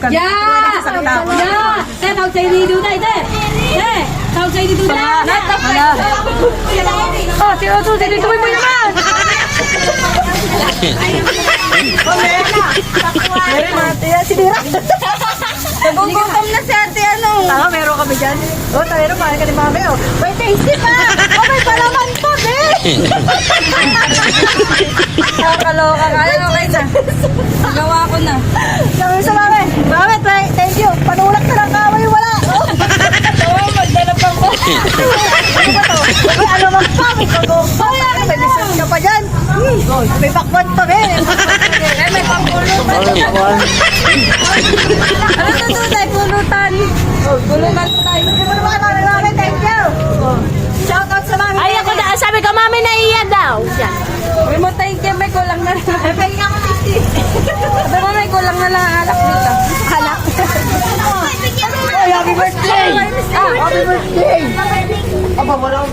呀呀！再頭四呢度都係啫，頭四呢度啫。哦，這個做這裡做咩naman？Meron mati yan, sinira. Nagugutom na si ate ano. Tama, meron kami dyan. O, tayo pa ka ni mami. Oh. May tasty pa. O, may palaman pa, be. Nakakaloka ka. Ano, okay na. Nagawa ko na. Sabi sa mami. Mami, thank you. Panulak na lang kaway, wala. Oo, magdala pa ko. Ano ba to? May alamang pa. May pag-upa. May business ka pa dyan. May bakwan pa, be. May pangulot. Ano na doon tayo? Pulutan. Pulutan po tayo. Thank you. Shout out sa mami. Ay, ako na. Sabi ko, mami, naiya daw. Siya. May mo thank you. May kulang na lang. May pahinga ko 50. Sabi mo may kulang na lang ang alak dito. Alak. Happy birthday. Happy birthday. Aba, walang